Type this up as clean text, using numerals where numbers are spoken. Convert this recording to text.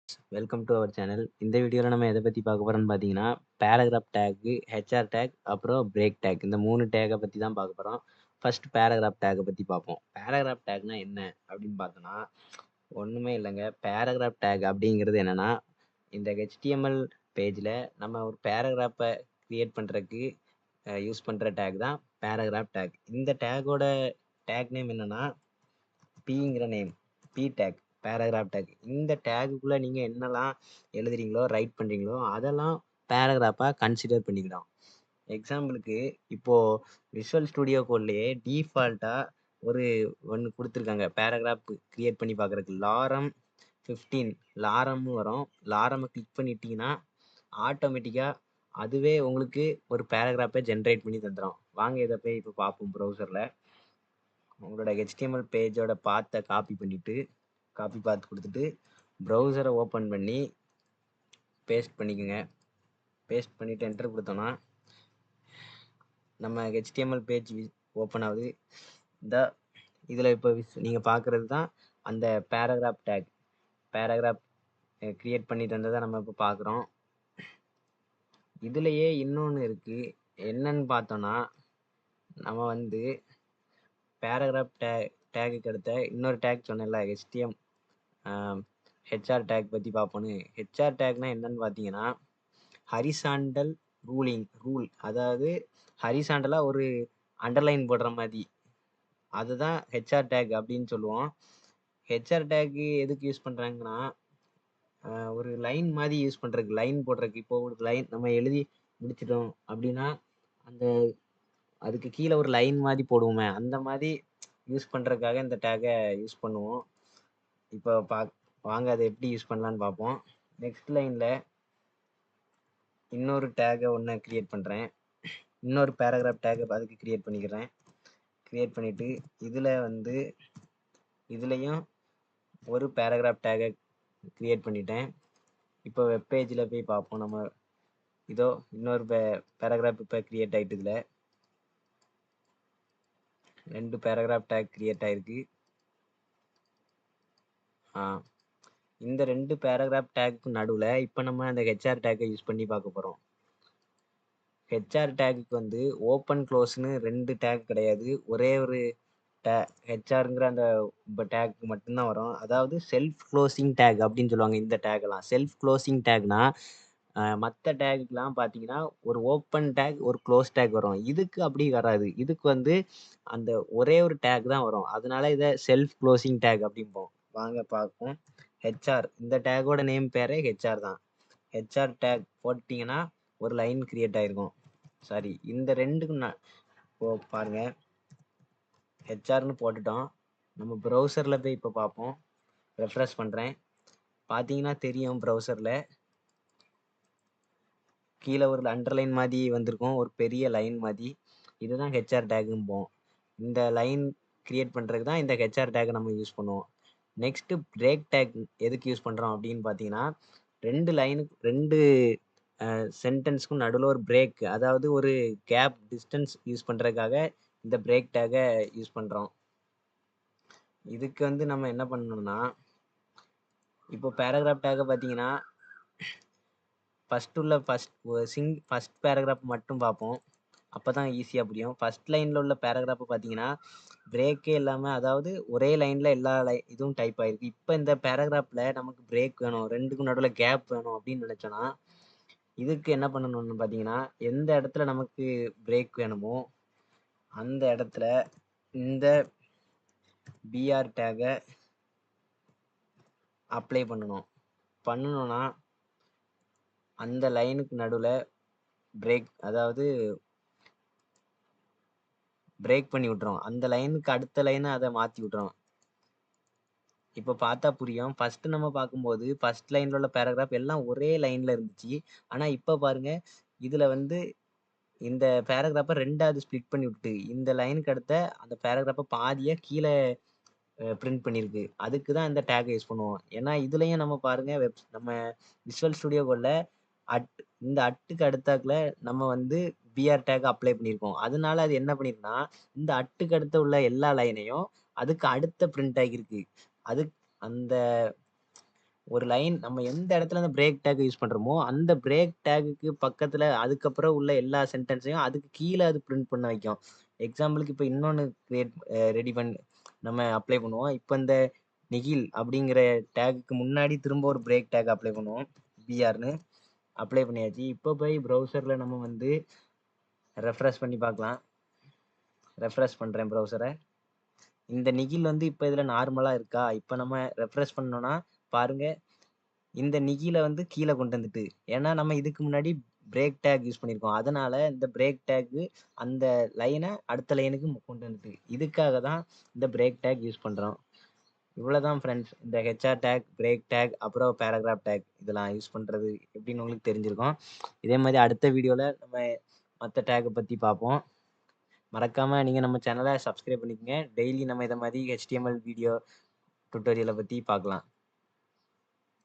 Welcome to our channel. இந்த வீடியோல நம்ம எத பத்தி பார்க்க போறோம்னு பார்த்தீங்கன்னா, பேராகிராஃப் டேக், ஹெச்ஆர் டேக், அப்புறம் பிரேக் டேக் இந்த 3 டேக்க பத்தி தான் பார்க்க போறோம். ஃபர்ஸ்ட் பேராகிராஃப் டேக்க பத்தி பார்ப்போம். பேராகிராஃப் டேக்னா என்ன அப்படின்னு பார்த்தோம்னா, ஒண்ணுமே இல்லங்க. பேராகிராஃப் டேக் அப்படிங்கிறது என்னன்னா, இந்த HTML பேஜ்ல நம்ம ஒரு பேராகிராஃப்ப கிரியேட் பண்றதுக்கு யூஸ் பண்ற டேக் தான் பேராகிராஃப் டேக். இந்த டேக்கோட டேக் நேம் என்னன்னா பிங்கிற name. P tag, paragraph tag. இந்த டேக்குக்குள்ள நீங்க என்னலாம் எழுதுறீங்களோ, ரைட் பண்றீங்களோ, அதெல்லாம் பேராகிராஃபா கன்சிடர் பண்ணிக்கலாம். எக்ஸாம்பிளுக்கு இப்போ விசுவல் ஸ்டுடியோ கோட்லயே டிஃபால்ட்டா ஒரு ஒண்ணு குடுத்துருக்காங்க. பேராகிராஃப் கிரியேட் பண்ணி பார்க்கறதுக்கு. லாரம் 15 லாரம்னு வரும். லாரம கிளிக் பண்ணிட்டீங்கன்னா, ஆட்டோமேட்டிக்கா அதுவே உங்களுக்கு ஒரு பேராகிராஃப ஜெனரேட் பண்ணி தந்துரும். வாங்க இத போய் இப்ப பார்ப்போம் ப்ரௌசர்ல. உங்களோட HTML பேஜோட பாத்த காப்பி பண்ணிட்டு, காப்பி பாத் குடுத்துட்டு, ப்ரௌசர ஓப்பன் பண்ணி பேஸ்ட் பண்ணிக்கங்க. பேஸ்ட் பண்ணிட்டு என்டர் குடுத்தோம்னா, நம்ம HTML பேஜ் ஓப்பன் ஆகுது. இதுல இப்ப நீங்க பார்க்கறது தான் அந்த பேராகிராஃப் டேக். பேராகிராஃப் கிரியேட் பண்ணி தந்தத நம்ம இப்ப பார்க்குறோம். இதுலயே இன்னொன்னு இருக்கு. என்னன்னு பார்த்தோம்னா, நம்ம வந்து பேராகிராஃப் டேக்குக்கு அடுத்த இன்னொரு டேக் சொன்னேன்ல ஹெச்ஆர் டேக் பத்தி பார்ப்போம்னு. ஹெச்ஆர் டேக்னா என்னன்னு பார்த்தீங்கன்னா, ஹரிசாண்டல் ரூல். அதாவது ஹரிசாண்டலா ஒரு அண்டர்லைன் போடுற மாதிரி. அதுதான் ஹெச்ஆர் டேக் அப்படின்னு சொல்லுவோம். ஹெச்ஆர் டேக் எதுக்கு யூஸ் பண்றாங்கன்னா, ஒரு லைன் மாதிரி யூஸ் பண்றதுக்கு, லைன் போடுறதுக்கு. இப்போ ஒரு லைன் நம்ம எழுதி முடிச்சிட்டோம் அப்படின்னா, அந்த அதுக்கு கீழே ஒரு லைன் மாதிரி போடுவோமே, அந்த மாதிரி யூஸ் பண்றதுக்காக இந்த டேக்கை யூஸ் பண்ணுவோம். இப்போ வாங்க அதை எப்படி யூஸ் பண்ணலான்னு பார்ப்போம். நெக்ஸ்ட் லைன்ல இன்னொரு டேக்கை ஒன்று கிரியேட் பண்ணுறேன். இன்னொரு பேராகிராஃப் டேக்கை அதுக்கு கிரியேட் பண்ணிக்கிறேன். கிரியேட் பண்ணிட்டு இதுலயும் ஒரு பேராகிராஃப் டேக்கை கிரியேட் பண்ணிட்டேன். இப்போ வெப் பேஜில் போய் பார்ப்போம். நம்ம இதோ இன்னொரு பேராகிராஃப் இப்போ கிரியேட் ஆயிட்டு. இதுல 2 பேராகிராஃப் டேக் கிரியேட் ஆயிருக்கு. இந்த 2 பேராகிராஃப் டேக்கு நடுவுல இப்போ நம்ம அந்த ஹெச்ஆர் டேக்கை யூஸ் பண்ணி பார்க்க போறோம். ஹெச்ஆர் டேக்குக்கு வந்து ஓப்பன் க்ளோஸ்னு 2 டேக் கிடையாது. ஒரே ஒரு ஹெச்ஆர்ங்கிற அந்த டேக் மட்டும்தான் வரும். அதாவது செல்ஃப் க்ளோசிங் டேக் அப்படின்னு சொல்லுவாங்க இந்த டேக்லாம். செல்ஃப் க்ளோசிங் டேக்னா மற்ற டேக்குலாம் பார்த்தீங்கன்னா ஒரு ஓப்பன் டேக் ஒரு க்ளோஸ் டேக் வரும். இதுக்கு அப்படி வராது. இதுக்கு வந்து அந்த ஒரே ஒரு டேக் தான் வரும். அதனால இதை செல்ஃப் க்ளோசிங் டேக் அப்படிம்போம். வாங்க பார்ப்போம். ஹெச்ஆர் இந்த டேக்கோட நேம் பேரே ஹெச்ஆர் தான். ஹெச்ஆர் டேக் போட்டிங்கன்னா ஒரு லைன் கிரியேட் ஆயிருக்கும். சாரி, இந்த ரெண்டுக்கும் இப்போ பாருங்க, ஹெச்ஆர்னு போட்டுட்டோம். நம்ம ப்ரௌசர்ல போய் இப்போ பார்ப்போம். ரெஃப்ரெஷ் பண்றேன். பார்த்தீங்கன்னா தெரியும், ப்ரௌசர்ல கீழே ஒரு அண்டர்லைன் மாதிரி வந்திருக்கும், ஒரு பெரிய லைன் மாதிரி. இதுதான் ஹெச்ஆர் டேக்கும்போம். இந்த லைன் கிரியேட் பண்றதுக்கு தான் இந்த ஹெச்ஆர் டேக்கை நம்ம யூஸ் பண்ணுவோம். நெக்ஸ்ட் பிரேக் டேக் எதுக்கு யூஸ் பண்றோம் அப்படின்னு பார்த்தீங்கன்னா, 2 சென்டென்ஸ்க்கும் நடுவில் ஒரு பிரேக், அதாவது ஒரு கேப் டிஸ்டன்ஸ் யூஸ் பண்றதுக்காக இந்த பிரேக் டேக்கை யூஸ் பண்றோம். இதுக்கு வந்து நம்ம என்ன பண்ணணும்னா, இப்போ பேராகிராஃப் டேக்கை பார்த்தீங்கன்னா ஃபர்ஸ்ட் பேராகிராஃப் மட்டும் பார்ப்போம். அப்பதான் ஈஸியா புரியும். ஃபர்ஸ்ட் லைன்ல உள்ள பேராகிராஃப் பார்த்தீங்கன்னா பிரேக்கே இல்லாம, அதாவது ஒரே லைன்ல எல்லா இதுவும் டைப் ஆயிருக்கு. இப்போ இந்த பேராகிராஃப்ல நமக்கு பிரேக் வேணும், 2க்கும் நடுவுல கேப் வேணும் அப்படின்னு நினைச்சோன்னா, இதுக்கு என்ன பண்ணணும்னு பார்த்தீங்கன்னா, எந்த இடத்துல நமக்கு பிரேக் வேணுமோ அந்த இடத்துல இந்த பிஆர் டேக்கை அப்ளை பண்ணணும்னா அந்த லைனுக்கு நடுவுல அதாவது பிரேக் பண்ணி விட்டுரும். அந்த லைனுக்கு அடுத்த லைனை அதை மாத்தி விட்டுரும். இப்போ பார்த்தா புரியும். ஃபர்ஸ்ட் நம்ம பார்க்கும்போது ஃபர்ஸ்ட் லைன்ல உள்ள பேராகிராஃப் எல்லாம் ஒரே லைன்ல இருந்துச்சு. ஆனா இப்ப பாருங்க, இதுல வந்து இந்த பேராகிராஃப 2ஆவது ஸ்ப்ளிட் பண்ணி விட்டு, இந்த லைனுக்கு அடுத்த அந்த பேராகிராஃப பாதியா கீழ பிரிண்ட் பண்ணிருக்கு. அதுக்கு தான் இந்த டேக் யூஸ் பண்ணுவோம். ஏன்னா இதுலயும் நம்ம பாருங்க, நம்ம விசுவல் ஸ்டுடியோ கோட்ல இந்த அட்டுக்கு அடுத்தாக்குல நம்ம வந்து பிஆர் டேக் அப்ளை பண்ணியிருக்கோம். அதனால அது என்ன பண்ணிருக்குன்னா, இந்த அட்டுக்கு அடுத்து உள்ள எல்லா லைனையும் அதுக்கு அடுத்த பிரிண்ட் ஆகியிருக்கு. அது அந்த ஒரு லைன் நம்ம எந்த இடத்துல அந்த பிரேக் டேக் யூஸ் பண்றோமோ, அந்த பிரேக் டேக்குக்கு பக்கத்துல அதுக்கப்புறம் உள்ள எல்லா சென்டென்ஸையும் அதுக்கு கீழ அது பிரிண்ட் பண்ண வைக்கும். எக்ஸாம்பிளுக்கு இப்ப இன்னொன்னு ரெடி நம்ம அப்ளை பண்ணுவோம். இப்ப இந்த நிகில் அப்படிங்கிற டேக்குக்கு முன்னாடி திரும்ப ஒரு பிரேக் டேக் அப்ளை பண்ணுவோம். பிஆர்ன்னு அப்ளை பண்ணியாச்சு. இப்ப போய் ப்ரௌசர்ல நம்ம வந்து ரெஃப்ரெஷ் பண்ணி பார்க்கலாம். ரெஃப்ரெஷ் பண்றேன் ப்ரௌசர. இந்த நிகில் வந்து இப்ப இதுல நார்மலா இருக்கா? இப்ப நம்ம ரெஃப்ரெஷ் பண்ணோம்னா பாருங்க, இந்த நிகில வந்து கீழ கொண்டு வந்துட்டு. ஏன்னா நம்ம இதுக்கு முன்னாடி பிரேக் டேக் யூஸ் பண்ணியிருக்கோம். அதனால இந்த பிரேக் டேக் அந்த லைன அடுத்த லைனுக்கு கொண்டு வந்துட்டு. இதுக்காக தான் இந்த பிரேக் டேக் யூஸ் பண்றோம். இவ்வளவுதான் ஃப்ரெண்ட்ஸ். இந்த ஹெச்ஆர் டேக், பிரேக் டேக், அப்புறம் பேராகிராஃப் டேக் இதெல்லாம் யூஸ் பண்றது எப்படின்னு உங்களுக்கு தெரிஞ்சிருக்கும். இதே மாதிரி அடுத்த வீடியோல நம்ம மத்த டேக்க பத்தி பார்ப்போம். மறக்காம நீங்க நம்ம சேனல சப்ஸ்கிரைப் பண்ணிக்கங்க. டெய்லி நம்ம இத மாதிரி HTML வீடியோ டுட்டோரியல பத்தி பார்க்கலாம்.